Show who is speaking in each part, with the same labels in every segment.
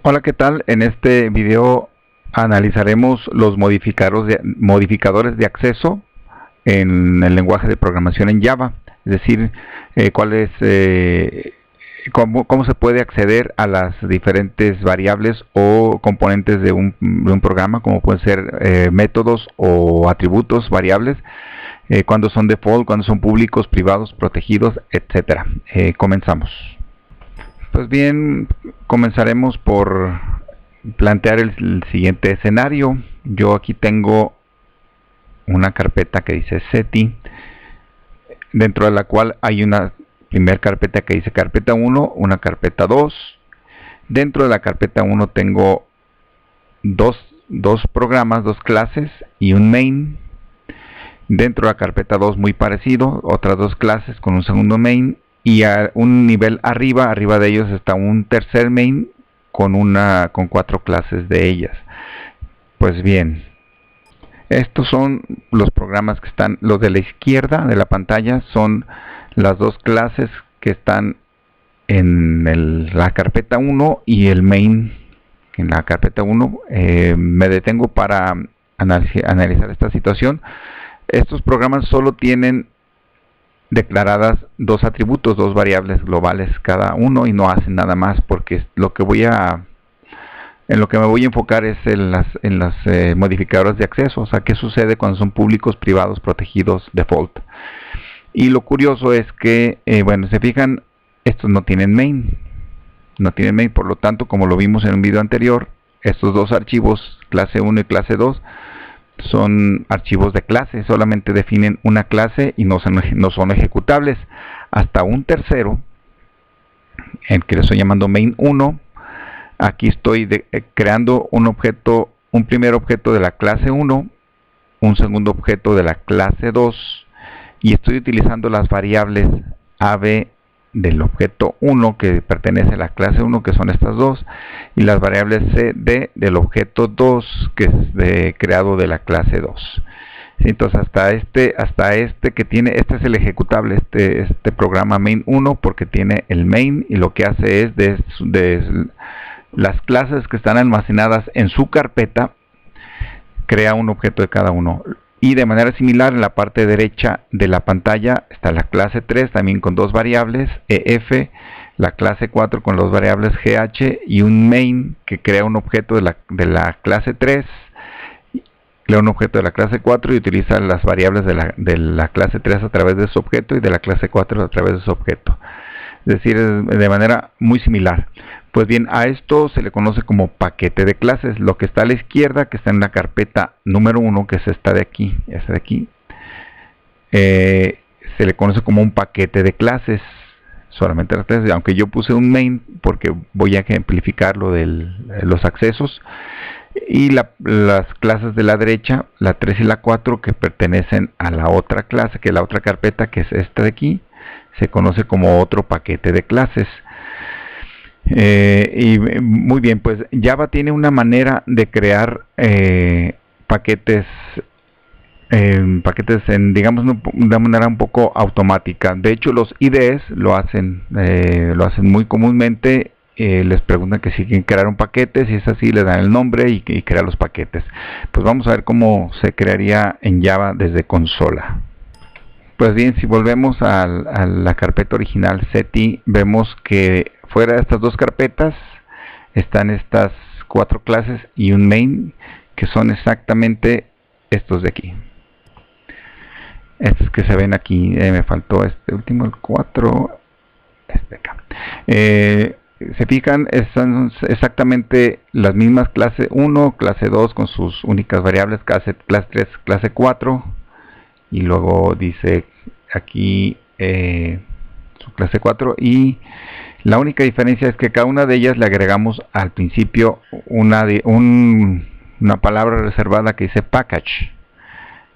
Speaker 1: Hola, ¿qué tal? En este video analizaremos los modificadores de acceso en el lenguaje de programación en Java, es decir, cómo se puede acceder a las diferentes variables o componentes de un programa, como pueden ser métodos o atributos, variables, cuando son default, cuando son públicos, privados, protegidos, etcétera. Comenzamos. Pues bien, comenzaremos por plantear el siguiente escenario. Yo aquí tengo una carpeta que dice SETI, dentro de la cual hay una primera carpeta que dice carpeta 1, una carpeta 2. Dentro de la carpeta 1 tengo dos programas, dos clases y un main. Dentro de la carpeta 2 muy parecido, otras dos clases con un segundo main, y a un nivel arriba de ellos está un tercer main con 4 clases de ellas. Pues bien, estos son los programas que están, los de la izquierda de la pantalla son las dos clases que están en la carpeta 1 y el main en la carpeta 1. Me detengo para analizar esta situación. Estos programas solo tienen declaradas dos atributos, dos variables globales cada uno, y no hacen nada más, porque en lo que me voy a enfocar es en las modificadores de acceso, o sea, qué sucede cuando son públicos, privados, protegidos, default. Y lo curioso es que, bueno, se fijan, estos no tienen main, por lo tanto, como lo vimos en un video anterior, estos dos archivos, clase 1 y clase 2, son archivos de clase, solamente definen una clase y no son ejecutables. Hasta un tercero, el que le estoy llamando main 1, aquí estoy creando un primer objeto de la clase 1, un segundo objeto de la clase 2, y estoy utilizando las variables AB del objeto 1 que pertenece a la clase 1, que son estas dos, y las variables CD del objeto 2 que es creado de la clase 2. Entonces hasta este que tiene, este es el ejecutable, este programa main 1, porque tiene el main, y lo que hace es de las clases que están almacenadas en su carpeta, crea un objeto de cada uno. Y de manera similar, en la parte derecha de la pantalla está la clase 3, también con dos variables, EF, la clase 4 con dos variables GH, y un main que crea un objeto de la clase 3, crea un objeto de la clase 4 y utiliza las variables de la clase 3 a través de su objeto y de la clase 4 a través de su objeto. Es decir, de manera muy similar. Pues bien, a esto se le conoce como paquete de clases. Lo que está a la izquierda, que está en la carpeta número 1, que es esta de aquí, se le conoce como un paquete de clases. Solamente las clases, aunque yo puse un main porque voy a ejemplificar lo de los accesos. Y las clases de la derecha, la 3 y la 4, que pertenecen a la otra clase, que es la otra carpeta, que es esta de aquí, se conoce como otro paquete de clases. Y muy bien, pues Java tiene una manera de crear paquetes digamos, de una manera un poco automática. De hecho, los IDEs lo hacen muy comúnmente. Les preguntan que si quieren crear un paquete, si es así, le dan el nombre y crea los paquetes. Pues vamos a ver cómo se crearía en Java desde consola. Pues bien, si volvemos a la carpeta original SETI, vemos que fuera de estas dos carpetas están estas 4 clases y un main, que son exactamente estos de aquí. Estos que se ven aquí, me faltó este último, el 4, este acá. Se fijan, son exactamente las mismas clase 1, clase 2 con sus únicas variables, clase 3, clase 4, y luego dice aquí su clase 4, y la única diferencia es que cada una de ellas le agregamos al principio una palabra reservada que dice package.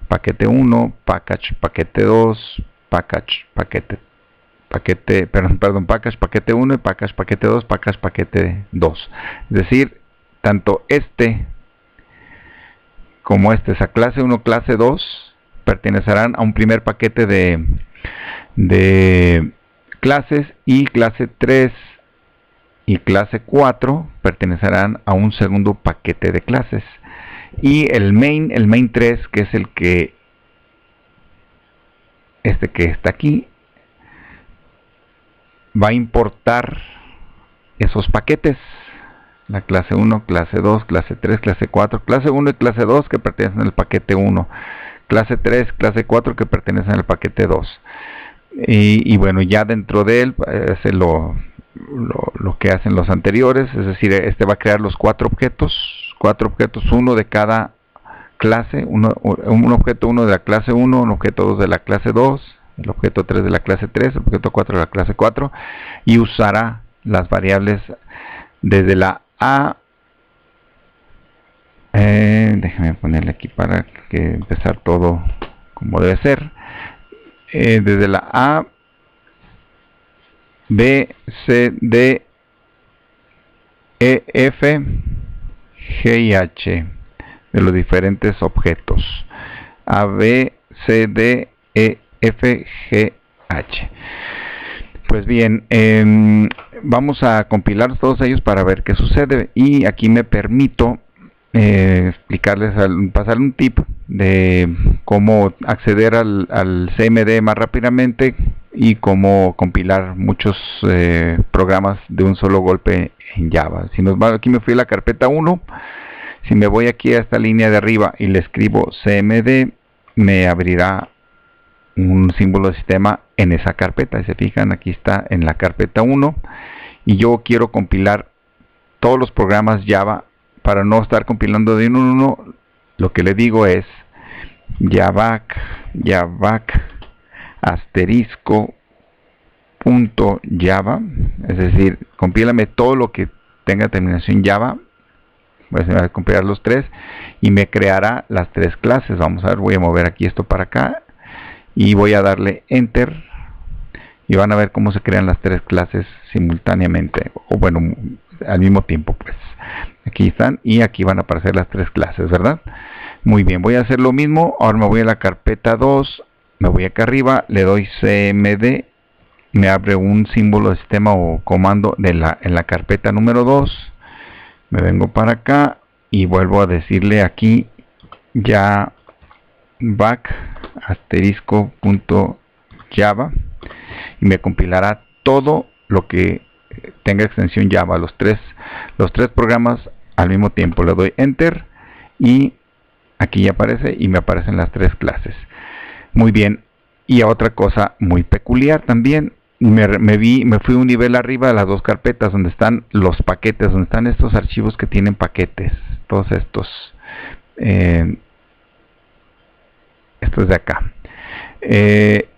Speaker 1: Paquete 1, package, paquete 2, package, paquete 1 y package, paquete 2, package, paquete 2. Es decir, tanto este como esa clase 1, clase 2, pertenecerán a un primer paquete de clases, y clase 3 y clase 4 pertenecerán a un segundo paquete de clases. Y el main 3, que es el que que está aquí, va a importar esos paquetes. La clase 1, clase 2, clase 3, clase 4, clase 1 y clase 2 que pertenecen al paquete 1, clase 3, clase 4 que pertenecen al paquete 2. Y bueno, ya dentro de él hace lo que hacen los anteriores, es decir, va a crear los cuatro objetos, uno de cada clase, un objeto 1 de la clase 1, un objeto 2 de la clase 2, el objeto 3 de la clase 3, el objeto 4 de la clase 4, y usará las variables desde la A. Déjame ponerle aquí para que empezar todo como debe ser. Desde la A, B, C, D, E, F, G y H de los diferentes objetos. A, B, C, D, E, F, G, H. Pues bien, vamos a compilar todos ellos para ver qué sucede. Y aquí me permito explicarles, pasar un tip de cómo acceder al CMD más rápidamente y cómo compilar muchos programas de un solo golpe en Java. Aquí me fui a la carpeta 1. Si me voy aquí a esta línea de arriba y le escribo CMD, me abrirá un símbolo de sistema en esa carpeta. Si se fijan, aquí está en la carpeta 1 y yo quiero compilar todos los programas Java. Para no estar compilando de uno en uno, lo que le digo es javac asterisco punto java, es decir, compílame todo lo que tenga terminación Java. Voy a compilar los tres y me creará las tres clases. Vamos a ver, voy a mover aquí esto para acá y voy a darle enter y van a ver cómo se crean las tres clases simultáneamente, o bueno, al mismo tiempo. Pues aquí están y aquí van a aparecer las tres clases, ¿verdad? Muy bien, voy a hacer lo mismo. Ahora me voy a la carpeta 2, me voy acá arriba, le doy CMD, me abre un símbolo de sistema o comando en la carpeta número 2. Me vengo para acá y vuelvo a decirle aquí javac asterisco punto java y me compilará todo lo que tenga extensión Java, los tres programas al mismo tiempo. Le doy enter y aquí ya aparece y me aparecen las tres clases. Muy bien, y otra cosa muy peculiar también, me fui un nivel arriba de las dos carpetas donde están los paquetes, donde están estos archivos que tienen paquetes, todos estos estos de acá.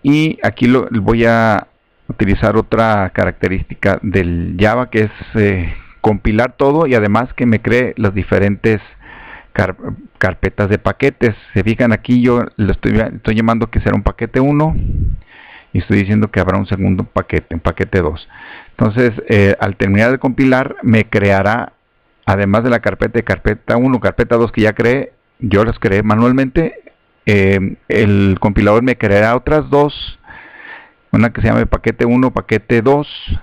Speaker 1: Y aquí voy a utilizar otra característica del Java, que es compilar todo y además que me cree las diferentes carpetas de paquetes. Se fijan, aquí yo lo estoy llamando que será un paquete 1 y estoy diciendo que habrá un segundo paquete, un paquete 2. Entonces, al terminar de compilar, me creará, además de la carpeta 1, carpeta 2 que ya creé, yo las creé manualmente. El compilador me creará otras dos, una que se llama paquete 1, paquete 2,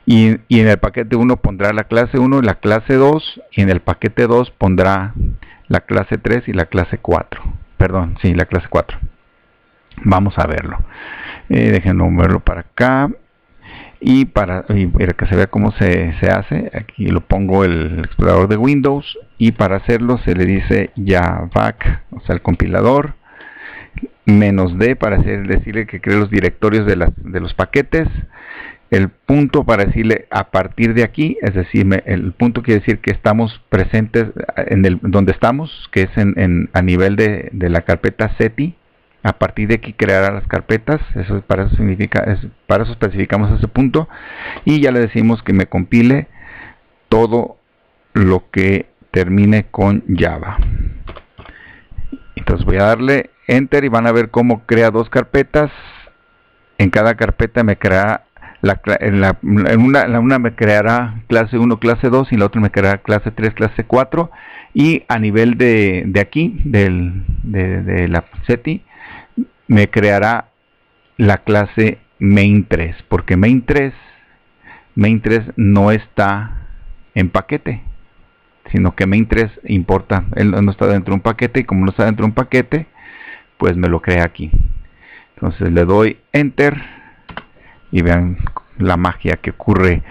Speaker 1: y en el paquete 1 pondrá la clase 1 y la clase 2, y en el paquete 2 pondrá la clase 3 y la clase 4. Perdón, sí, la clase 4. Vamos a verlo. Déjenme moverlo para acá. Y para que se vea cómo se hace, aquí lo pongo el explorador de Windows y para hacerlo se le dice javac, o sea el compilador, -d para decirle que cree los directorios de los paquetes, el punto para decirle a partir de aquí, es decir, el punto quiere decir que estamos presentes en donde estamos, que es a nivel de la carpeta SETI. A partir de aquí creará las carpetas, para eso especificamos ese punto y ya le decimos que me compile todo lo que termine con Java. Entonces voy a darle enter y van a ver cómo crea dos carpetas. En cada carpeta me creará en una me creará clase 1, clase 2 y en la otra me creará clase 3, clase 4, y a nivel de aquí de la SETI me creará la clase main 3, porque main 3 main3 no está en paquete, sino que main3 importa, él no está dentro de un paquete, y como no está dentro de un paquete, pues me lo crea aquí. Entonces le doy enter y vean la magia que ocurre.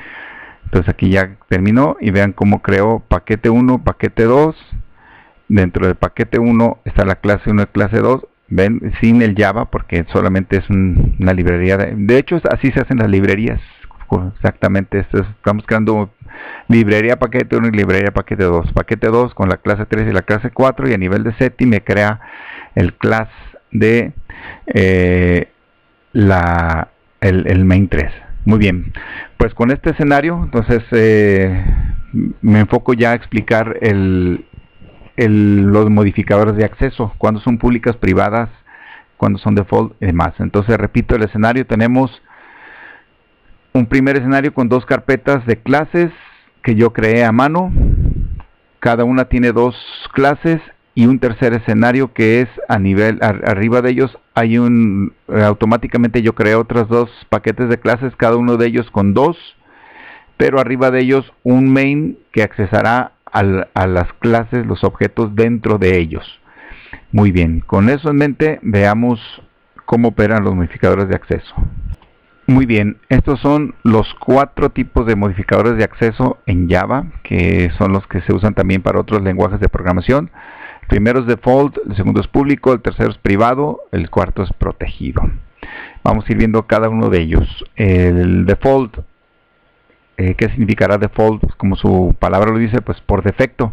Speaker 1: Entonces aquí ya terminó y vean cómo creo paquete 1, paquete 2. Dentro del paquete 1 está la clase 1 y clase 2. Ven, sin el Java, porque solamente es una librería. De hecho, así se hacen las librerías. Exactamente, estamos creando librería paquete 1 y librería paquete 2. Paquete 2 con la clase 3 y la clase 4, y a nivel de SETI me crea el class de el main3. Muy bien, pues con este escenario, entonces me enfoco ya a explicar los modificadores de acceso, cuando son públicas, privadas, cuando son default y demás. Entonces repito el escenario. Tenemos un primer escenario con dos carpetas de clases que yo creé a mano, cada una tiene dos clases, y un tercer escenario que es a nivel, arriba de ellos hay automáticamente yo creé otros dos paquetes de clases, cada uno de ellos con dos, pero arriba de ellos un main que accesará a las clases, los objetos dentro de ellos. Muy bien, con eso en mente veamos cómo operan los modificadores de acceso. Muy bien, estos son los 4 tipos de modificadores de acceso en Java, que son los que se usan también para otros lenguajes de programación. El primero es default, el segundo es público, el tercero es privado, el cuarto es protegido. Vamos a ir viendo cada uno de ellos. El default, ¿qué significará default? Pues como su palabra lo dice, pues por defecto.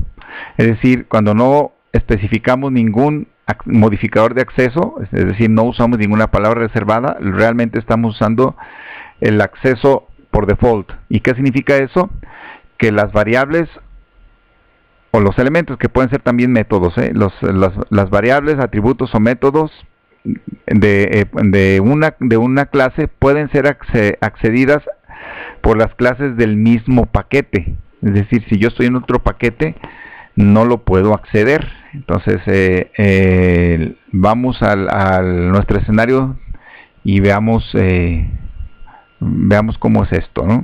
Speaker 1: Es decir, cuando no especificamos ningún modificador de acceso, es decir, no usamos ninguna palabra reservada, realmente estamos usando el acceso por default. ¿Y qué significa eso? Que las variables o los elementos, que pueden ser también métodos, las variables, atributos o métodos de una clase pueden ser accedidas por las clases del mismo paquete. Es decir, si yo estoy en otro paquete, no lo puedo acceder. Entonces vamos a nuestro escenario y veamos cómo es esto, ¿no?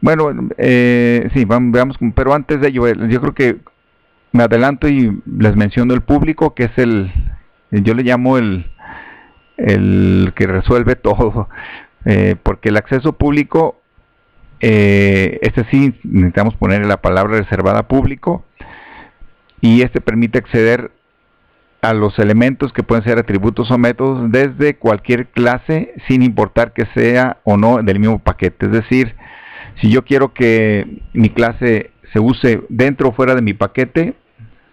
Speaker 1: Bueno, sí, veamos, pero antes de ello, yo creo que me adelanto y les menciono el público, que es yo le llamo el que resuelve todo, porque el acceso público, este sí necesitamos poner la palabra reservada público, y este permite acceder a los elementos que pueden ser atributos o métodos desde cualquier clase, sin importar que sea o no del mismo paquete. Es decir, si yo quiero que mi clase se use dentro o fuera de mi paquete,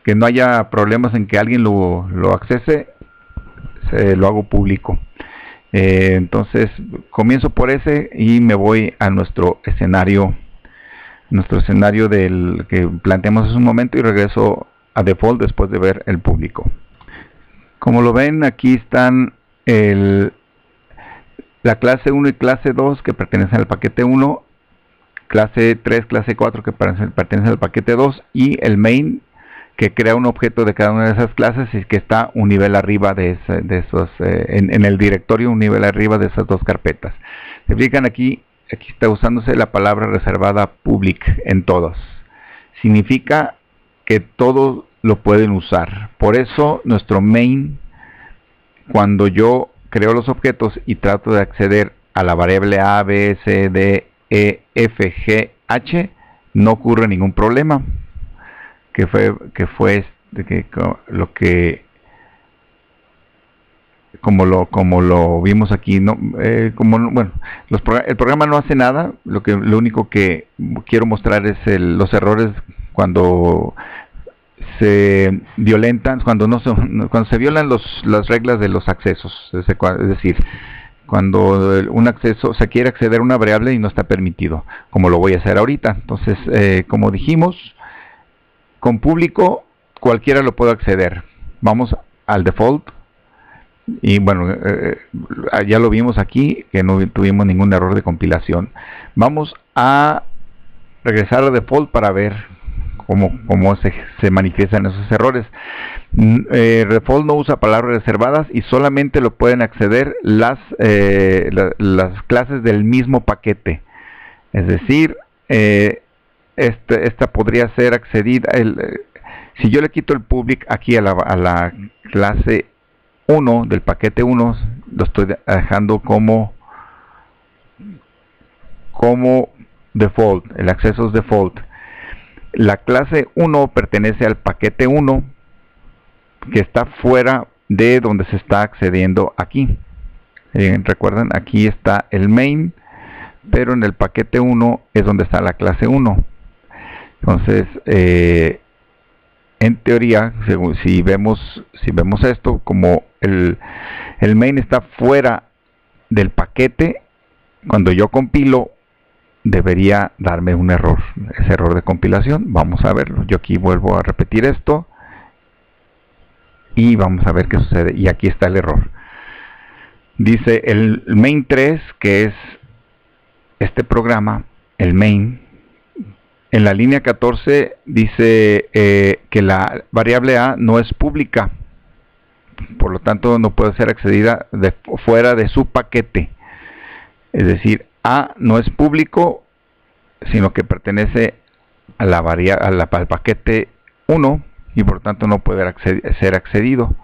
Speaker 1: que no haya problemas en que alguien lo accese, lo hago público. Entonces comienzo por ese y me voy a nuestro escenario del que planteamos hace un momento, y regreso a default después de ver el público. Como lo ven, aquí están la clase 1 y clase 2 que pertenecen al paquete 1, clase 3, clase 4 que pertenecen al paquete 2, y el main que crea un objeto de cada una de esas clases y que está un nivel arriba de esos, en el directorio, un nivel arriba de esas dos carpetas. Se fijan aquí está usándose la palabra reservada public en todos. Significa que todos lo pueden usar. Por eso nuestro main, cuando yo creo los objetos y trato de acceder a la variable A, B, C, D, E, F, G, H, no ocurre ningún problema. Como lo vimos aquí, no, bueno, el programa no hace nada. Lo único que quiero mostrar es los errores cuando se violentan, cuando se violan las reglas de los accesos. Es decir, cuando un acceso se quiere acceder a una variable y no está permitido, como lo voy a hacer ahorita. Entonces, como dijimos, con público cualquiera lo puede acceder. Vamos al default. Y bueno, ya lo vimos aquí, que no tuvimos ningún error de compilación. Vamos a regresar a default para ver cómo se manifiestan esos errores. Default no usa palabras reservadas y solamente lo pueden acceder las clases del mismo paquete. Es decir, esta podría ser accedida, si yo le quito el public aquí a la clase 1 del paquete 1, lo estoy dejando como default, el acceso es default. La clase 1 pertenece al paquete 1 que está fuera de donde se está accediendo aquí. Recuerden, aquí está el main, pero en el paquete 1 es donde está la clase 1. Entonces, en teoría, si vemos esto, como el main está fuera del paquete, cuando yo compilo, debería darme un error, ese error de compilación. Vamos a verlo. Yo aquí vuelvo a repetir esto y vamos a ver qué sucede. Y aquí está el error. Dice el main 3, que es este programa, el main. En la línea 14 dice que la variable A no es pública, por lo tanto no puede ser accedida fuera de su paquete. Es decir, A no es público, sino que pertenece a al paquete 1 y por tanto no puede ser accedido.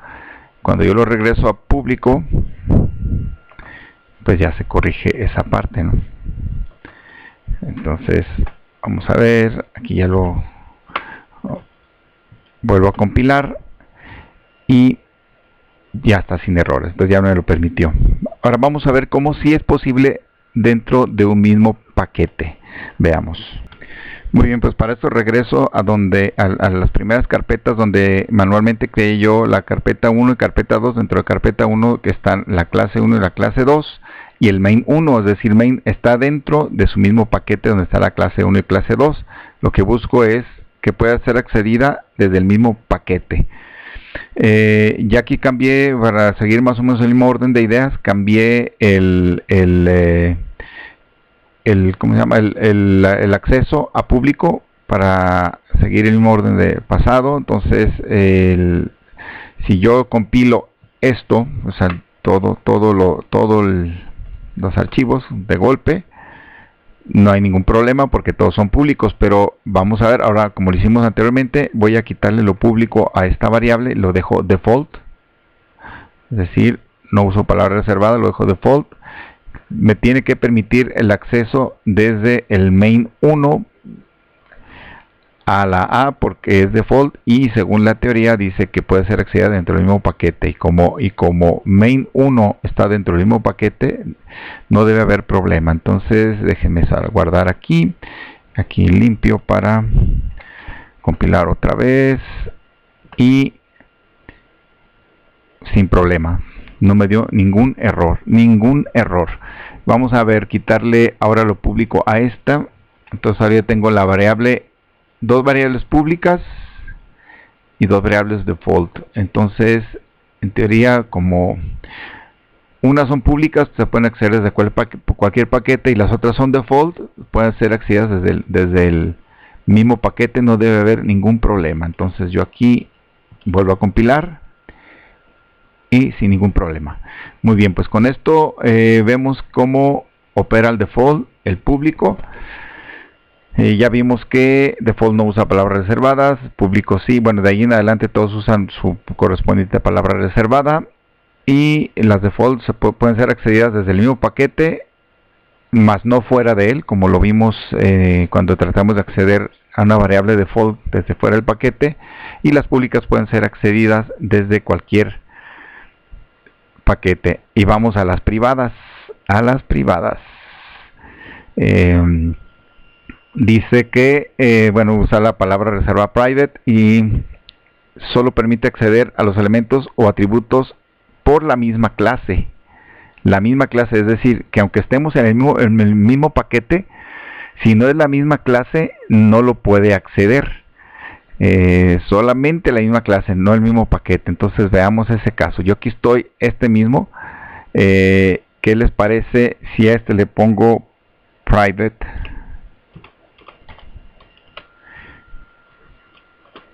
Speaker 1: Cuando yo lo regreso a público, pues ya se corrige esa parte, ¿no? Entonces, vamos a ver, aquí ya lo vuelvo a compilar y ya está sin errores, pues ya me lo permitió. Ahora vamos a ver cómo sí es posible dentro de un mismo paquete. Veamos. Muy bien, pues para esto regreso a las primeras carpetas donde manualmente creé yo la carpeta 1 y carpeta 2. Dentro de carpeta 1 que están la clase 1 y la clase 2 y el main 1, es decir, main está dentro de su mismo paquete donde está la clase 1 y clase 2. Lo que busco es que pueda ser accedida desde el mismo paquete. Ya aquí cambié, para seguir más o menos el mismo orden de ideas, cambié ¿cómo se llama? El acceso a público para seguir el mismo orden de pasado. Entonces, si yo compilo esto, o sea, los archivos de golpe, no hay ningún problema porque todos son públicos, pero vamos a ver ahora, como lo hicimos anteriormente, voy a quitarle lo público a esta variable, lo dejo default, es decir, no uso palabra reservada, lo dejo default. Me tiene que permitir el acceso desde el main 1 a la A porque es default, y según la teoría dice que puede ser accedida dentro del mismo paquete, y como main 1 está dentro del mismo paquete, no debe haber problema. Entonces déjenme guardar aquí limpio para compilar otra vez y sin problema. No me dio ningún error. Vamos a ver, quitarle ahora lo público a esta. Entonces ahora ya tengo la variable, dos variables públicas y dos variables default. Entonces, en teoría, como unas son públicas, se pueden acceder desde cualquier paquete, y las otras son default, pueden ser accedidas desde el mismo paquete, no debe haber ningún problema. Entonces yo aquí vuelvo a compilar y sin ningún problema. Muy bien, pues con esto vemos cómo opera el default, el público. Ya vimos que default no usa palabras reservadas, público sí. Bueno, de ahí en adelante todos usan su correspondiente palabra reservada, y las default pueden ser accedidas desde el mismo paquete, más no fuera de él, como lo vimos cuando tratamos de acceder a una variable default desde fuera del paquete, y las públicas pueden ser accedidas desde cualquier paquete. Y vamos a las privadas. Dice que bueno, usa la palabra reserva private y solo permite acceder a los elementos o atributos por la misma clase. Es decir, que aunque estemos en el mismo paquete, si no es la misma clase, no lo puede acceder. Solamente la misma clase, no el mismo paquete. Entonces veamos ese caso. Yo aquí estoy mismo. ¿Qué les parece si a este le pongo private?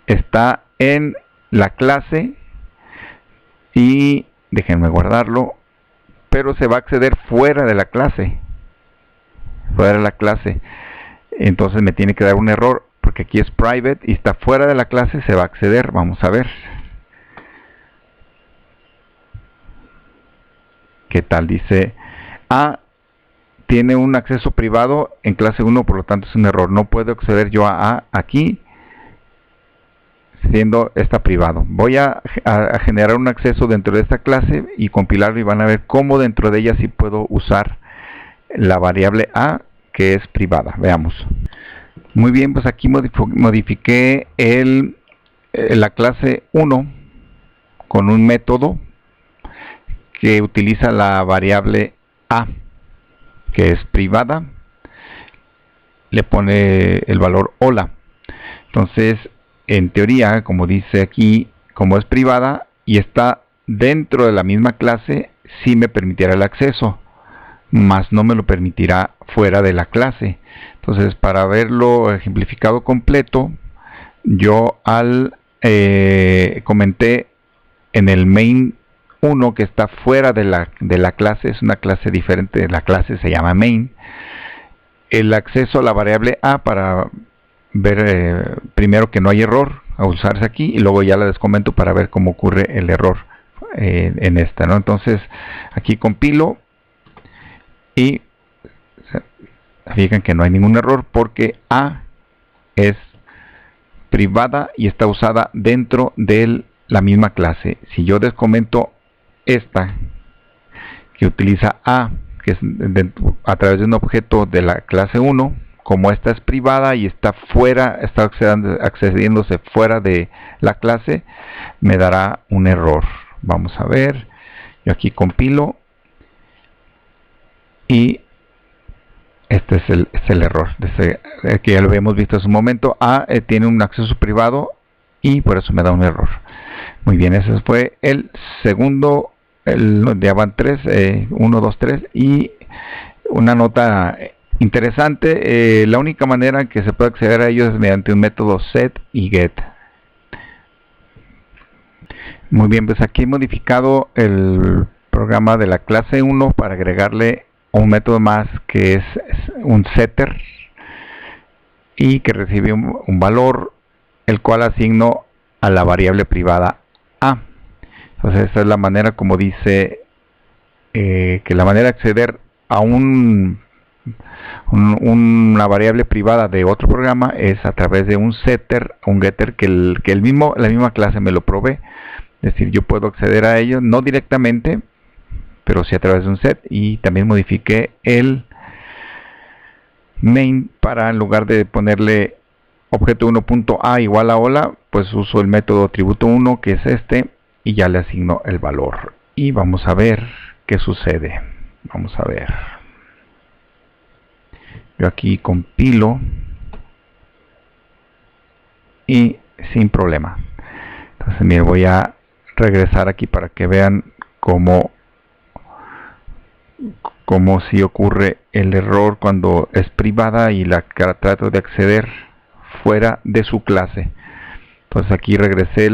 Speaker 1: Está en la clase y déjenme guardarlo, pero se va a acceder fuera de la clase. fuera de la clase, entonces me tiene que dar un error, porque aquí es private y está fuera de la clase, se va a acceder. Vamos a ver qué tal. Dice tiene un acceso privado en clase 1, por lo tanto es un error. No puedo acceder yo a aquí siendo esta privado. Voy a generar un acceso dentro de esta clase y compilarlo, y van a ver cómo dentro de ella sí puedo usar la variable a, que es privada. Veamos. Muy bien, pues aquí modifiqué la clase 1 con un método que utiliza la variable a, que es privada. Le pone el valor hola. Entonces, en teoría, como dice aquí, como es privada y está dentro de la misma clase, sí me permitirá el acceso, mas no me lo permitirá fuera de la clase. Entonces, para verlo ejemplificado completo, yo comenté en el main 1 que está fuera de la clase, es una clase diferente de la clase, se llama main, el acceso a la variable a para ver primero que no hay error a usarse aquí, y luego ya la descomento para ver cómo ocurre el error en esta, ¿no? Entonces aquí compilo y fijan que no hay ningún error porque a es privada y está usada dentro de la misma clase. Si yo descomento esta que utiliza a, que es a través de un objeto de la clase 1, como esta es privada y está accediéndose fuera de la clase, me dará un error. Vamos a ver, yo aquí compilo y este es el error que ya lo habíamos visto hace un momento. A tiene un acceso privado y por eso me da un error. Muy bien, ese fue el segundo. Ya van 3, 1, 2, 3, y una nota interesante. La única manera en que se puede acceder a ellos es mediante un método set y get. Muy bien, pues aquí he modificado el programa de la clase 1 para agregarle un método más que es un setter y que recibe un valor, el cual asigno a la variable privada a. Entonces esta es la manera, como dice, que la manera de acceder a una variable privada de otro programa es a través de un setter, un getter, que la misma clase me lo provee. Es decir, yo puedo acceder a ello no directamente, pero sí a través de un set. Y también modifiqué el main para, en lugar de ponerle objeto 1.a igual a hola, pues uso el método atributo 1, que es este, y ya le asigno el valor. Y vamos a ver qué sucede. Vamos a ver. Yo aquí compilo y sin problema. Entonces, miren, voy a regresar aquí para que vean cómo si ocurre el error cuando es privada y la trato de acceder fuera de su clase. Entonces aquí regresé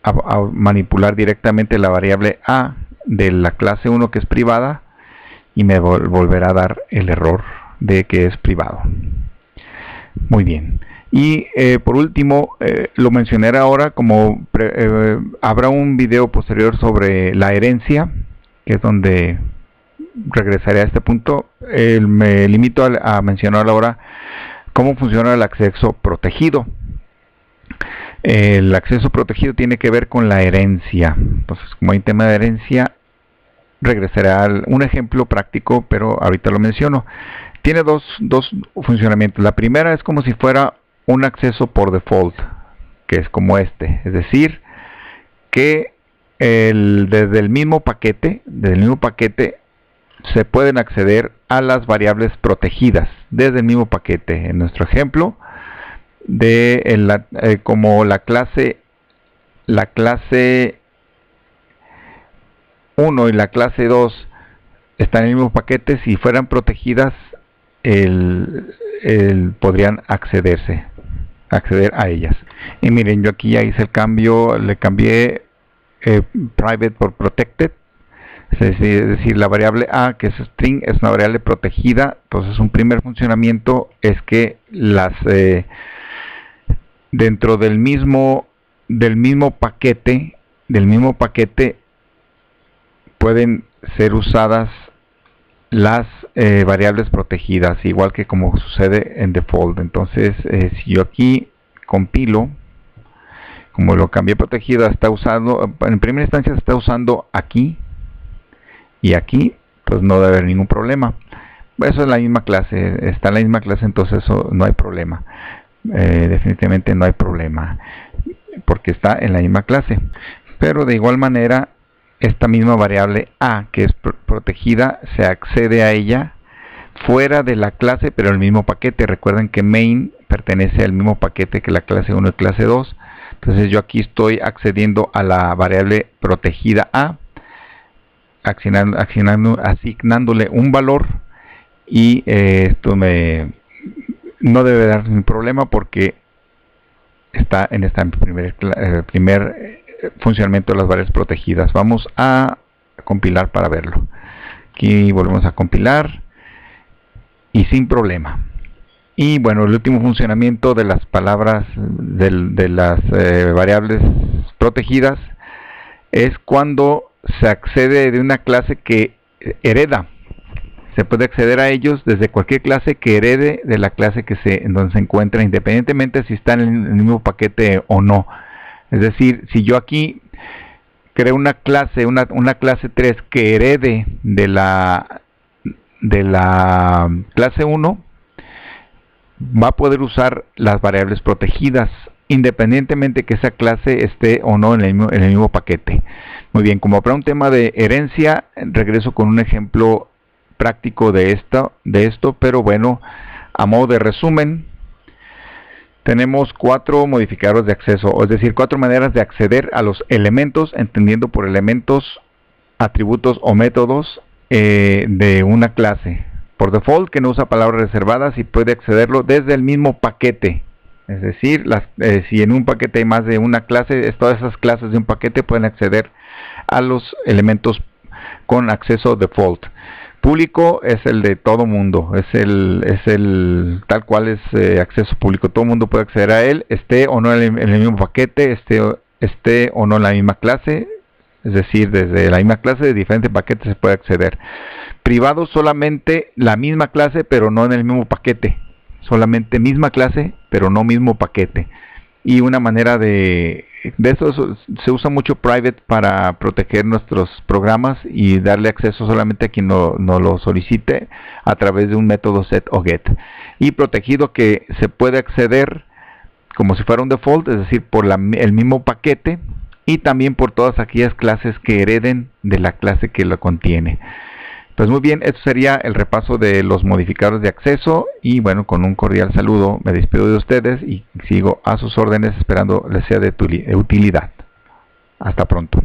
Speaker 1: a manipular directamente la variable a de la clase 1, que es privada, y me volverá a dar el error de que es privado. Muy bien. Y por último, lo mencionaré ahora, como habrá un video posterior sobre la herencia, que es donde regresaré a este punto. Me limito a mencionar ahora cómo funciona el acceso protegido. El acceso protegido tiene que ver con la herencia. Entonces, como hay tema de herencia, regresaré a un ejemplo práctico, pero ahorita lo menciono. Tiene dos funcionamientos. La primera es como si fuera un acceso por default, que es como este. Es decir, que desde el mismo paquete se pueden acceder a las variables protegidas desde el mismo paquete. En nuestro ejemplo, como la clase 1 y la clase 2 están en el mismo paquete, si fueran protegidas, podrían acceder a ellas. Y miren, yo aquí ya hice el cambio, le cambié private por protected. Es decir, la variable A, que es string, es una variable protegida. Entonces un primer funcionamiento es que dentro del mismo paquete pueden ser usadas las variables protegidas, igual que como sucede en default. Entonces si yo aquí compilo, como lo cambié protegido, está usando, en primera instancia se está usando aquí y aquí, pues no debe haber ningún problema. Eso es la misma clase, está en la misma clase, entonces eso no hay problema. Definitivamente no hay problema, porque está en la misma clase. Pero de igual manera, esta misma variable A, que es protegida, se accede a ella fuera de la clase, pero el mismo paquete. Recuerden que main pertenece al mismo paquete que la clase 1 y clase 2. Entonces yo aquí estoy accediendo a la variable protegida A, asignándole un valor, y esto no debe dar ningún problema porque está en este primer funcionamiento de las variables protegidas. Vamos a compilar para verlo. Aquí volvemos a compilar y sin problema. Y bueno, el último funcionamiento de las palabras de las variables protegidas es cuando se accede de una clase que hereda. Se puede acceder a ellos desde cualquier clase que herede de la clase en donde se encuentra, independientemente si está en el mismo paquete o no. Es decir, si yo aquí creo una clase 3 que herede de la clase 1, va a poder usar las variables protegidas, independientemente que esa clase esté o no en el mismo paquete. Muy bien, como para un tema de herencia, regreso con un ejemplo práctico de esto, pero bueno, a modo de resumen, tenemos 4 modificadores de acceso, es decir, 4 maneras de acceder a los elementos, entendiendo por elementos, atributos o métodos de una clase. Por default, que no usa palabras reservadas y puede accederlo desde el mismo paquete. Es decir, si en un paquete hay más de una clase, todas esas clases de un paquete pueden acceder a los elementos con acceso default. Público es el de todo mundo, es el tal cual es acceso público, todo mundo puede acceder a él, esté o no en el mismo paquete, esté o no en la misma clase, es decir, desde la misma clase de diferentes paquetes se puede acceder. Privado, solamente la misma clase pero no en el mismo paquete, solamente misma clase pero no mismo paquete. Y una manera de eso se usa mucho private para proteger nuestros programas y darle acceso solamente a quien no lo solicite a través de un método set o get. Y protegido, que se puede acceder como si fuera un default, es decir, por el mismo paquete, y también por todas aquellas clases que hereden de la clase que lo contiene. Pues muy bien, esto sería el repaso de los modificadores de acceso, y bueno, con un cordial saludo me despido de ustedes y sigo a sus órdenes, esperando les sea de utilidad. Hasta pronto.